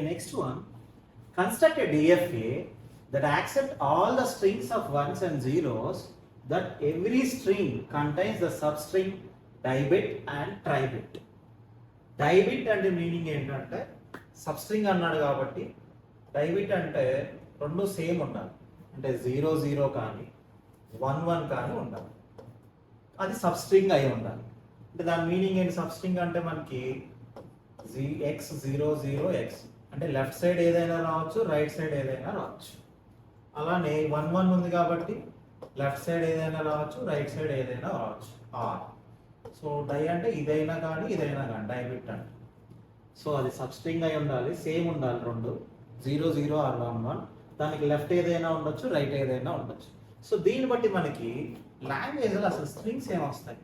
Okay, next one. Construct a DFA that accepts all the strings of ones and zeros, that every string contains the substring dibit and tribit. డైబిట్ అంటే meaning ఏంటంటే substring అన్నాడు కాబట్టి డైబిట్ అంటే రెండు same ఉండాలి, అంటే 0 కానీ 1 కానీ ఉండాలి. అది సబ్స్ట్రింగ్ అయి ఉండాలి. అంటే దాని మీనింగ్ ఏంటి? సబ్స్ట్రింగ్ అంటే మనకి x00x అంటే లెఫ్ట్ సైడ్ ఏదైనా రావచ్చు, రైట్ సైడ్ ఏదైనా రావచ్చు. అలానే 1 ఉంది కాబట్టి లెఫ్ట్ సైడ్ ఏదైనా రావచ్చు, రైట్ సైడ్ ఏదైనా రావచ్చు. ఆర్ సో డై అంటే ఇదైనా కానీ డైబిట్ అంటే. సో అది సబ్స్ట్రింగ్ అయి ఉండాలి, సేమ్ ఉండాలి రెండు, 00 ఆర్ 11. దానికి లెఫ్ట్ ఏదైనా ఉండొచ్చు, రైట్ ఏదైనా ఉండొచ్చు. సో దీన్ని బట్టి మనకి లాంగ్వేజ్లో అసలు స్ట్రింగ్స్ ఏమొస్తాయి.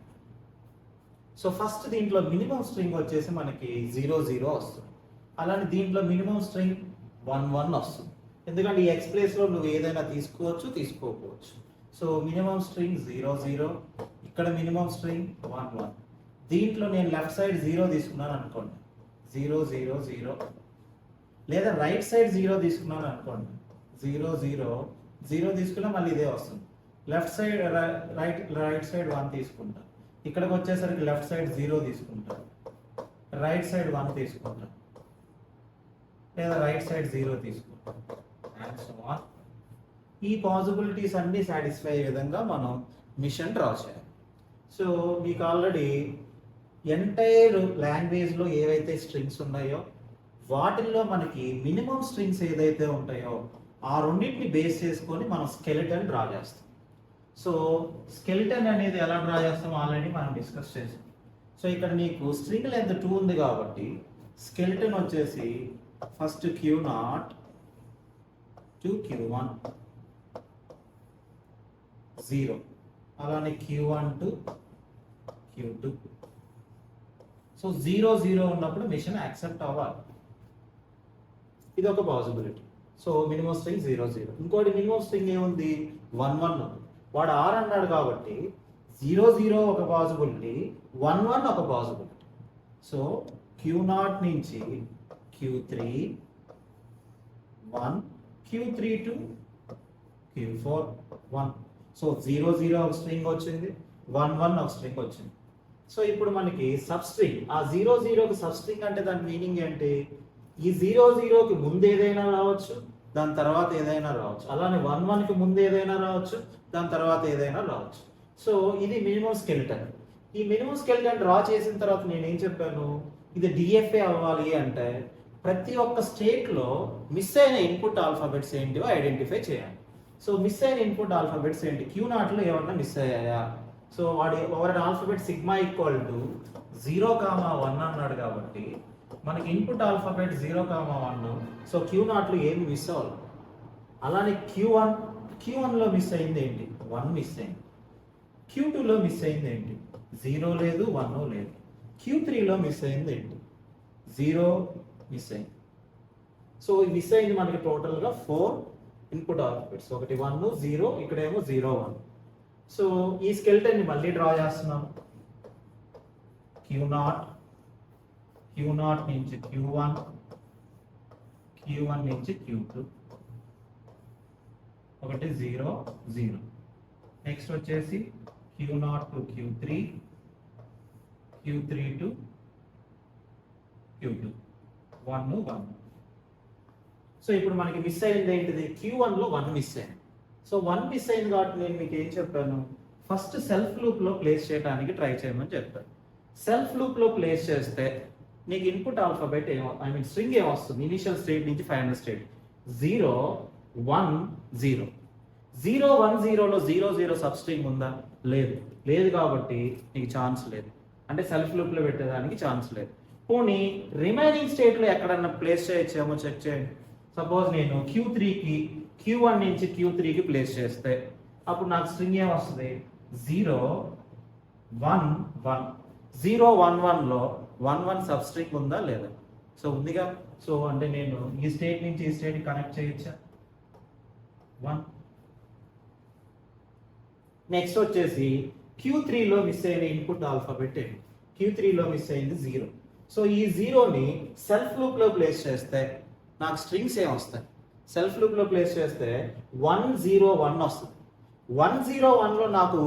సో ఫస్ట్ దీంట్లో మినిమం స్ట్రింగ్ వచ్చేసి మనకి 00 వస్తుంది. అలానే దీంట్లో మినిమం స్ట్రింగ్ 11 వస్తుంది. ఎందుకంటే ఈ ఎక్స్ ప్లేస్లో నువ్వు ఏదైనా తీసుకోవచ్చు, తీసుకోకపోవచ్చు. సో మినిమం స్ట్రింగ్ 00, ఇక్కడ మినిమం స్ట్రింగ్ 11. దీంట్లో నేను లెఫ్ట్ సైడ్ 0 తీసుకున్నాను అనుకోండి, 000, లేదా రైట్ సైడ్ 0 తీసుకున్నాను అనుకోండి, 000 తీసుకున్నా మళ్ళీ ఇదే వస్తుంది. లెఫ్ట్ సైడ్ రైట్ సైడ్ 1 తీసుకుంటా, ఇక్కడికి వచ్చేసరికి లెఫ్ట్ సైడ్ 0 తీసుకుంటా, రైట్ సైడ్ 1 తీసుకుంటా, లేదా రైట్ సైడ్ 0 తీసుకుంటా. And so on. ఈ పాసిబిలిటీస్ అన్ని సాటిస్ఫై అయ్యే విధంగా మనం మిషన్ డ్రా చేయాలి. సో మీకు ఆల్రెడీ ఎంటైర్ లాంగ్వేజ్లో ఏవైతే స్ట్రింగ్స్ ఉన్నాయో వాటిల్లో మనకి మినిమం స్ట్రింగ్స్ ఏదైతే ఉంటాయో ఆ రెండింటిని బేస్ చేసుకొని మనం స్కెలిటన్ డ్రా చేస్తాం. సో స్కెలిటన్ అనేది ఎలా డ్రా చేస్తాం ఆల్రెడీ మనం డిస్కస్ చేసాం. సో ఇక్కడ నీకు స్ట్రింగ్ లెంత్ 2 ఉంది కాబట్టి స్కెలిటన్ వచ్చేసి ఫస్ట్ Q0 to Q1 0, అలానే Q1 to Q2. సో 0 ఉన్నప్పుడు మిషన్ యాక్సెప్ట్ అవ్వాలి. ఇది ఒక పాసిబిలిటీ. So minimum string 00. ఇంకోటి మినిమం స్ట్రింగ్ ఏముంది? 11 ఉంది. వాడు R అన్నాడు కాబట్టి 00 ఒక పాసిబిలిటీ, 11 ఒక పాసిబిలిటీ. సో Q0 నుంచి Q3 1, Q3 to Q4 1. So 00 ఒక స్ట్రింగ్ వచ్చింది, 11 ఒక స్ట్రింగ్ వచ్చింది. సో ఇప్పుడు మనకి సబ్స్ట్రింగ్, ఆ 00కి సబ్స్ట్రింగ్ అంటే దాని మీనింగ్ ఏంటి? ఈ 00కి ముందు ఏదైనా రావచ్చు, దాని తర్వాత ఏదైనా రావచ్చు. అలానే 11కి ముందు ఏదైనా రావచ్చు, దాని తర్వాత ఏదైనా రావచ్చు. సో ఇది మినిమం స్కెలిటన్. ఈ మినిమం స్కెలిటన్ డ్రా చేసిన తర్వాత నేనేం చెప్పాను? ఇది డిఎఫ్ఏ అవ్వాలి అంటే ప్రతి ఒక్క స్టేట్లో మిస్ అయిన ఇన్పుట్ ఆల్ఫాబెట్స్ ఏంటివో ఐడెంటిఫై చేయాలి. సో మిస్ అయిన ఇన్పుట్ ఆల్ఫాబెట్స్ ఏంటి? Q0లో ఏమన్నా మిస్ అయ్యాయా? సో వాడి ఆల్ఫాబెట్ సిగ్మా ఈక్వల్ టు 0,1 అన్నాడు కాబట్టి మనకి ఇన్పుట్ ఆల్ఫాబెట్ 0,1. సో Q0లో ఏమి మిస్ అవ్వాలి. అలానే Q1లో మిస్ అయింది ఏంటి? 1 మిస్ అయింది. Q2లో మిస్ అయింది ఏంటి? 0 లేదు, 1 లేదు. Q3లో మిస్ అయింది ఏంటి? 0 మిస్ అయింది. సో మిస్ అయింది మనకి టోటల్గా 4 ఇన్పుట్ ఆల్ఫాబెట్స్. ఒకటి 1, 0, ఇక్కడేమో 0, 1. సో ఈ స్కెలిటన్ ని మళ్ళీ డ్రా చేస్తున్నాం. Q0 నుంచి Q1, Q1 నుంచి Q2, ఒకటి 0, 0. నెక్స్ట్ వచ్చేసి Q0 to Q3, Q3 to Q2, 1, 1. So ఇప్పుడు మనకి మిస్ అయింది ఏంటిది? Q1లో 1 మిస్ అయింది. సో 1 మిస్ అయింది కాబట్టి నేను మీకు ఏం చెప్పాను? ఫస్ట్ సెల్ఫ్ లూప్లో ప్లేస్ చేయడానికి ట్రై చేయమని చెప్పాను. సెల్ఫ్ లూప్లో ప్లేస్ చేస్తే నీకు ఇన్పుట్ ఆల్ఫాబెట్ స్ట్రింగ్ ఏమొస్తుంది? ఇనిషియల్ స్టేట్ నుంచి ఫైనల్ స్టేట్ 0, 1, 0. 0, 1, 0లో 00 సబ్ స్ట్రింగ్ ఉందా? లేదు కాబట్టి నీకు ఛాన్స్ లేదు. అంటే సెల్ఫ్ లూప్లో పెట్టేదానికి ఛాన్స్ లేదు. పోనీ రిమైనింగ్ స్టేట్లో ఎక్కడన్నా ప్లేస్ చేయొచ్చేమో చెక్ చేయండి. సపోజ్ నేను Q1 నుంచి Q3కి ప్లేస్ చేస్తే అప్పుడు నాకు స్ట్రింగ్ ఏమొస్తుంది? 0, 1, 1. 0, 1, 1లో 1, 1 సబ్ స్ట్రింగ్ ఉందా లేదా? సో ఉందిగా. సో అంటే నేను ఈ స్టేట్ నుంచి ఈ స్టేట్ కనెక్ట్ చేయొచ్చా? 1. నెక్స్ట్ వచ్చేసి Q3లో మిస్ అయిన ఇన్పుట్ ఆల్ఫాబెట్ ఏంటి? Q3లో మిస్ అయింది 0. సో ఈ 0ని సెల్ఫ్ లూప్లో ప్లేస్ చేస్తే నాకు స్ట్రింగ్స్ ఏం వస్తాయి? సెల్ఫ్ లూప్లో ప్లేస్ చేస్తే 101 వస్తుంది. 101లో నాకు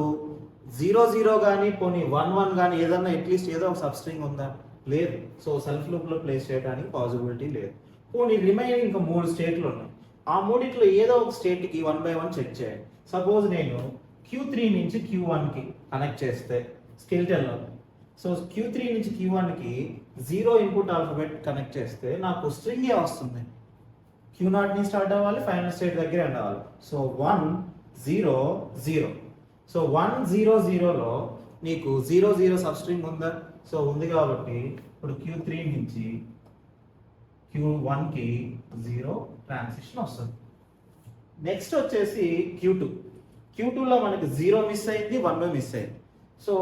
00 కానీ పోనీ 11 కానీ ఏదన్నా అట్లీస్ట్ ఏదో ఒక సబ్ స్ట్రింగ్ ఉందా? లేదు. సో సెల్ఫ్ లూప్లో ప్లేస్ చేయడానికి పాసిబిలిటీ లేదు. పోనీ రిమైనింగ్ ఇంకా 3 స్టేట్లు ఉన్నాయి. ఆ మూడిట్లో ఏదో ఒక స్టేట్కి 1 by 1 చెక్ చేయాలి. సపోజ్ నేను Q3 నుంచి Q1కి కనెక్ట్ చేస్తే స్కెలిటన్లో, సో Q3 నుంచి Q1కి 0 ఇన్పుట్ ఆల్ఫాబెట్ కనెక్ట్ చేస్తే నాకు స్ట్రింగ్ ఏ వస్తుంది. Q0 నుంచి స్టార్ట్ అవ్వాలి, ఫైనల్ స్టేట్ దగ్గర ఎండ్ అవ్వాలి. సో 1 0 0. సో 1 0 0లో నీకు 0 0 సబ్ స్ట్రింగ్ ఉందా? సో ఉంది కాబట్టి ఇప్పుడు Q3 నుంచి Q1కి 0 ట్రాన్సిషన్ వస్తుంది. నెక్స్ట్ వచ్చేసి Q2లో మనకి 0 మిస్ అయింది, 1 మిస్ అయింది. సో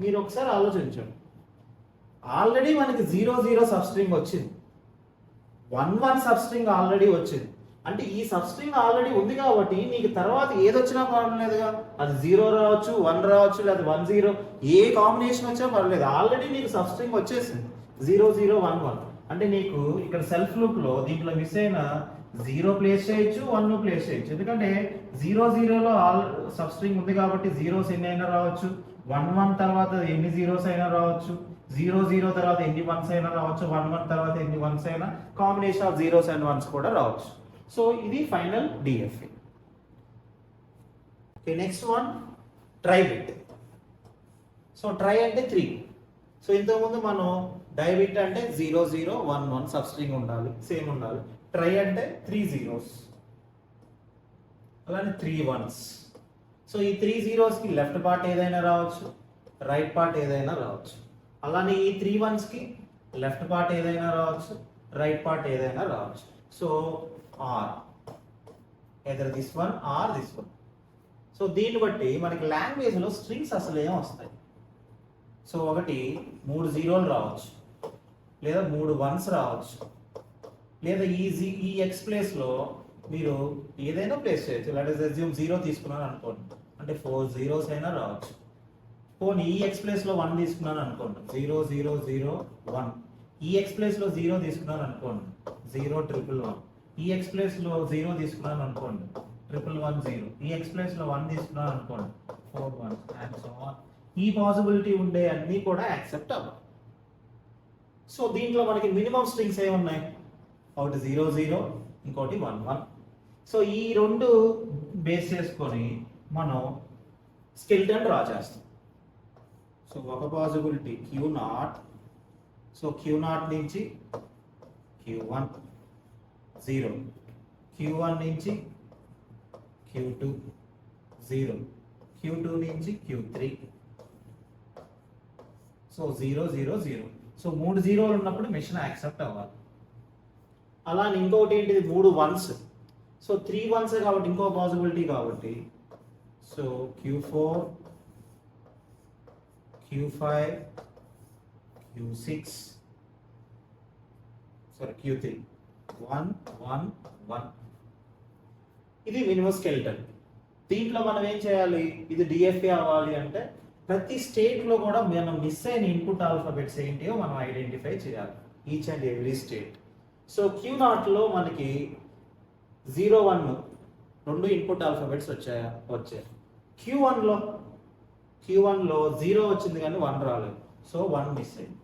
మీరు ఒకసారి ఆలోచించండి, ఆల్రెడీ మనకి 0 0 సబ్ స్ట్రింగ్ వచ్చింది, 1 1 సబ్ స్ట్రింగ్ ఆల్రెడీ వచ్చింది. అంటే ఈ సబ్ స్ట్రింగ్ ఆల్రెడీ ఉంది కాబట్టి నీకు తర్వాత ఏదొచ్చినా ప్రాబ్లం లేదుగా. అది 0 రావచ్చు, 1 రావచ్చు, లేదా 1 0 ఏ కాంబినేషన్ వచ్చినా పర్లేదు. ఆల్రెడీ నీకు సబ్ స్ట్రింగ్ వచ్చేసింది 0 0 1 1. అంటే నీకు ఇక్కడ సెల్ఫ్ లూప్ లో దీంట్లో మిస్ అయిన 0 ప్లేస్ చేయొచ్చు, 1 ప్లేస్ చేయొచ్చు. ఎందుకంటే 0 0లో ఆల్ సబ్ స్ట్రింగ్ ఉంది కాబట్టి జీరోస్ ఎన్ని అయినా రావచ్చు, 1 1 తర్వాత ఎన్ని జీరోస్ అయినా రావచ్చు, 0 0 తర్వాత ఎన్ని వన్స్ అయినా రావచ్చు, 1 1 తర్వాత ఎన్ని వన్స్ అయినా, combination of zeros and once కూడా రావచ్చు. సో ఇది final DFA. Next one try bit. So try అంటే 3. సో ఇంతకుముందు మనం డై బిట్ అంటే 0 0 1 1 సబ్ స్ట్రింగ్ ఉండాలి, సేమ్ ఉండాలి. ట్రై అంటే 3 zeros, అలానే 3 ones. సో ఈ 3 zeros కి లెఫ్ట్ పార్ట్ ఏదైనా రావచ్చు, రైట్ పార్ట్ ఏదైనా రావచ్చు. అలానే ఈ 3 ones కి లెఫ్ట్ పార్ట్ ఏదైనా రావచ్చు, రైట్ పార్ట్ ఏదైనా రావచ్చు. So or either this one or this one. సో దీన్ని బట్టి మనకి లాంగ్వేజ్ లో స్ట్రింగ్స్ అసలు ఏం వస్తాయి? సో ఒకటి 3 జీరోలు రావచ్చు, లేదా 3 ones రావచ్చు, లేదా ఈ ఎక్స్ ప్లేస్ లో మీరు ఏదైనా ప్లేస్ చేయొచ్చు. లెట్ us assume 0 తీసుకున్నాను అనుకోండి, అంటే 4 zeros అయినా రావచ్చు. పోనీ ఈ ఎక్స్ ప్లేస్ లో 1 తీసుకున్నాను అనుకోండి, 0 0 0 1. ఈ ఎక్స్ ప్లేస్ లో 0 తీసుకున్నాను అనుకోండి, 0 1 1. ఈ ఎక్స్ ప్లేస్ లో 0 తీసుకున్నాను అనుకోండి, 1 1 0. ఈ ఎక్స్ ప్లేస్ లో 1 తీసుకున్నాను అనుకోండి, 4 1 అండ్ సో ఆన్. ఈ పాసిబిలిటీ ఉండే అన్ని కూడా యాక్సెప్ట్ అవ్వాలి. సో దీంట్లో మనకి మినిమం స్ట్రింగ్స్ ఏమున్నాయి? ఒకటి 0 0, ఇంకోటి 1 1. సో ఈ రెండు బేస్ చేసుకొని మనం స్కెలిటన్ డ్రా చేస్తాం. సో ఒక పాసిబిలిటీ Q0. సో Q0 నుంచి Q1 0, Q1 నుంచి Q2 0, Q2 నుంచి Q3. సో 0 0 0. సో 3 జీరోలు ఉన్నప్పుడు మెషిన్ యాక్సెప్ట్ అవ్వాలి. అలానే ఇంకొకటి ఏంటిది 3 ones. సో 3 ones కాబట్టి ఇంకో పాసిబిలిటీ కాబట్టి so Q4 Q5 Q6 Q3 1 1 1. ఇది మినిమం స్కెలిటన్. దీంట్లో మనం ఏం చేయాలి? ఇది డిఎఫ్ఏ అవ్వాలి అంటే ప్రతి స్టేట్ లో కూడా మనం మిస్ అయిన ఇన్పుట్ ఆల్ఫాబెట్స్ ఏంటియో మనం ఐడెంటిఫై చేయాలి, each and every state. So Q0 లో మనకి 0 1 2 ఇన్పుట్ ఆల్ఫాబెట్స్ వచ్చాయి. Q1 లో 0 వచ్చింది కానీ 1 రాలేదు, సో 1 మిస్ అయింది.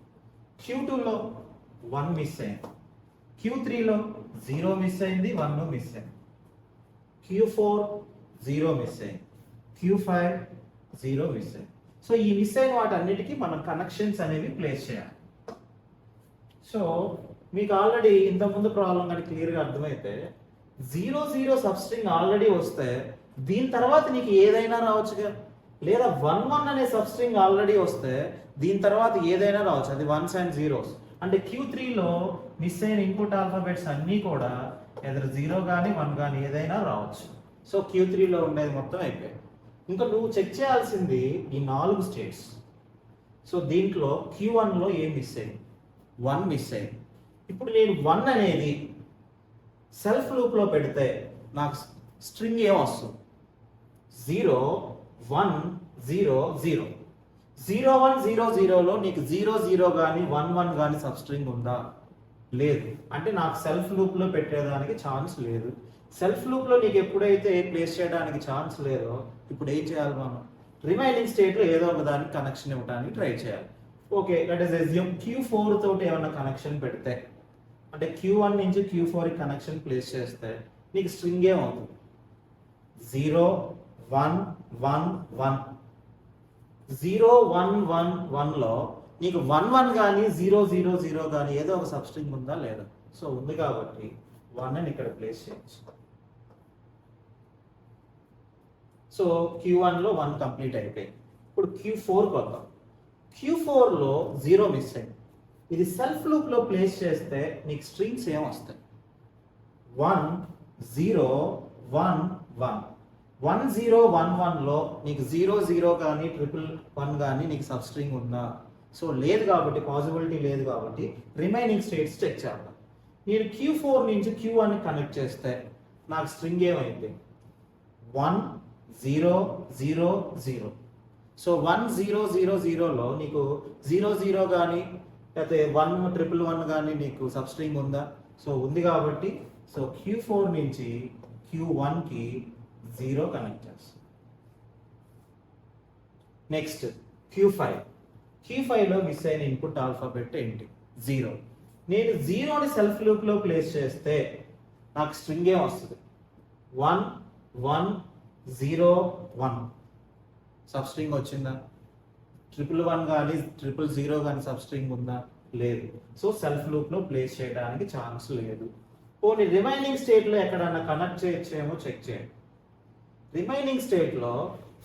Q2 లో 1 మిస్ అయింది. Q3 లో 0 మిస్ అయింది, 1 మిస్ అయింది. Q4 0 మిస్ అయింది. Q5 0 మిస్ అయింది. సో ఈ మిస్ అయిన వాటన్నిటికీ మనం కనెక్షన్స్ అనేవి ప్లేస్ చేయాలి. సో మీకు ఆల్రెడీ ఇంతకుముందు ప్రాబ్లం కానీ క్లియర్గా అర్థమైతే 0 0 సబ్ స్ట్రింగ్ ఆల్రెడీ వస్తే దీని తర్వాత నీకు ఏదైనా రావచ్చుగా, లేదా 1 1 అనే సబ్ స్ట్రింగ్ ఆల్రెడీ వస్తే దీని తర్వాత ఏదైనా రావచ్చు, అది వన్స్ అండ్ జీరోస్. అంటే Q3లో మిస్ అయిన ఇన్పుట్ ఆల్ఫాబెట్స్ అన్నీ కూడా ఎదురు 0 కానీ 1 కానీ ఏదైనా రావచ్చు. సో Q3లో ఉండేది మొత్తం అయిపోయాయి. ఇంకా నువ్వు చెక్ చేయాల్సింది ఈ 4 స్టేట్స్. సో దీంట్లో Q1లో ఏం మిస్ అయింది? 1 మిస్ అయింది. ఇప్పుడు నేను 1 అనేది సెల్ఫ్ లూప్లో పెడితే నాకు స్ట్రింగ్ ఏం వస్తుంది? 0 1 0 0. 0 1 0 0లో నీకు 0 0 కానీ 1 1 కానీ సబ్ స్ట్రింగ్ ఉందా? లేదు. అంటే నాకు సెల్ఫ్ లూప్లో పెట్టేదానికి ఛాన్స్ లేదు. సెల్ఫ్ లూప్లో నీకు ఎప్పుడైతే ప్లేస్ చేయడానికి ఛాన్స్ లేదో ఇప్పుడు ఏం చేయాలి మనం? రిమైనింగ్ స్టేట్లో ఏదో ఒక దానికి కనెక్షన్ ఇవ్వడానికి ట్రై చేయాలి. Okay, let us assume Q4 తోటి ఏమైనా కనెక్షన్ పెడితే, అంటే Q1 నుంచి Q4 కనెక్షన్ ప్లేస్ చేస్తే నీకు స్ట్రింగ్ ఏమవుతుంది? 0 1 1 1. 0 1 1 1లో నీకు 1 1 కానీ 0 0 0 కానీ ఏదో ఒక సబ్ స్ట్రింగ్ ఉందా లేదా? సో ఉంది కాబట్టి 1 అని ఇక్కడ ప్లేస్ చేయొచ్చు. సో Q1లో 1 కంప్లీట్ అయిపోయింది. ఇప్పుడు Q4కి వద్దాం. Q4లో 0 మిస్ అయింది. ఇది సెల్ఫ్ లూప్లో ప్లేస్ చేస్తే నీకు స్ట్రింగ్స్ ఏం వస్తాయి? 1 0 1 1. 1 0 1 1లో నీకు 0 0 కానీ 1 1 కానీ నీకు సబ్ స్ట్రింగ్ ఉందా? సో లేదు కాబట్టి, పాసిబిలిటీ లేదు కాబట్టి రిమైనింగ్ స్టేట్స్ చెక్ చేద్దాం. నేను Q4 నుంచి Q1 కనెక్ట్ చేస్తే నాకు స్ట్రింగ్ ఏమైంది? 1 0 0 0. సో 1 0 0 0లో నీకు 0 0 కానీ లేకపోతే 1 1 1 కానీ నీకు సబ్ స్ట్రింగ్ ఉందా? సో ఉంది కాబట్టి సో Q4 నుంచి Q1కి 0 కనెక్ట్ చేస్తాం. నెక్స్ట్ Q5లో మిస్ అయిన ఇన్పుట్ ఆల్ఫాబెట్ ఏంటి? 0. నేను 0ని సెల్ఫ్ లూప్లో ప్లేస్ చేస్తే నాకు స్ట్రింగ్ ఏం వస్తుంది? 1 1 0 1. సబ్ స్ట్రింగ్ వచ్చిందా? 1 1 కానీ 0 0 కానీ సబ్ స్ట్రింగ్ ఉందా? లేదు. సో సెల్ఫ్ లూప్లో ప్లేస్ చేయడానికి ఛాన్స్ లేదు. పోనీ రిమైనింగ్ స్టేట్లో ఎక్కడన్నా కనెక్ట్ చేయొచ్చేమో చెక్ చేయండి. రిమైనింగ్ స్టేట్లో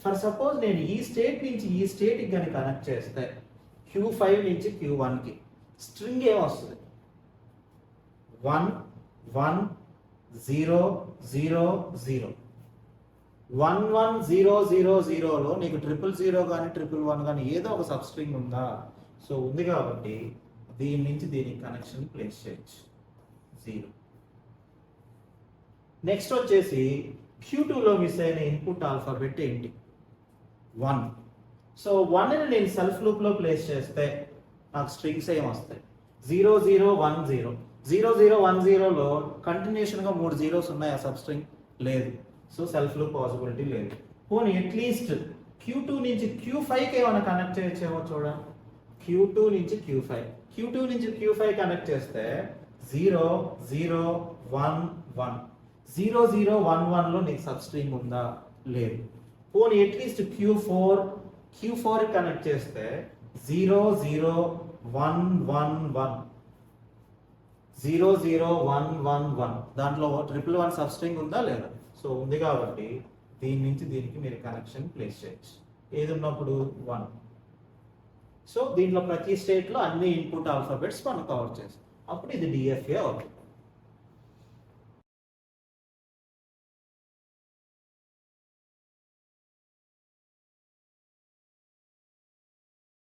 ఫర్ సపోజ్ నేను ఈ స్టేట్ నుంచి ఈ స్టేట్కి కానీ కనెక్ట్ చేస్తే Q5 నుంచి Q1కి స్ట్రింగ్ ఏం వస్తుంది? 1 1 0 0 0. 1 1 0 0 0లో నీకు 0 0 కానీ 1 1 కానీ ఏదో ఒక సబ్ స్ట్రింగ్ ఉందా? సో ఉంది కాబట్టి దీని నుంచి దీనికి కనెక్షన్ ప్లేస్ చేయొచ్చు 0. నెక్స్ట్ వచ్చేసి Q2లో మిస్ అయిన ఇన్పుట్ ఆల్ఫాబెట్ ఏంటి? 1. సో 1ని నేను సెల్ఫ్ లూప్లో ప్లేస్ చేస్తే నాకు స్ట్రింగ్స్ ఏం వస్తాయి? 0 0 1 0. 0 0 1 0లో కంటిన్యూషన్గా 3 zeros ఉన్నాయా సబ్ స్ట్రింగ్? లేదు. సో సెల్ఫ్ లూప్ పాసిబిలిటీ లేదు. పోనీ అట్లీస్ట్ Q2 నుంచి Q5కి ఏమైనా కనెక్ట్ చేయొచ్చేమో చూడండి. Q2 నుంచి Q5 కనెక్ట్ చేస్తే 0 0 1 1. 0 0 1 1లో నీకు సబ్ స్ట్రింగ్ ఉందా? లేదు. పోనీ అట్లీస్ట్ Q4 కనెక్ట్ చేస్తే 0 0 1 1 1. 0 0 1 1 1. దాంట్లో 1 1 సబ్ స్ట్రింగ్ ఉందా లేదా? సో ఉంది కాబట్టి దీని నుంచి దీనికి మీరు కనెక్షన్ ప్లేస్ చేయొచ్చు. ఏది ఉన్నప్పుడు 1. సో దీంట్లో ప్రతి స్టేట్లో అన్ని ఇన్పుట్ ఆల్ఫాబెట్స్ మనం కవర్ చేస్తాం. అప్పుడు ఇది DFA అవుతుంది.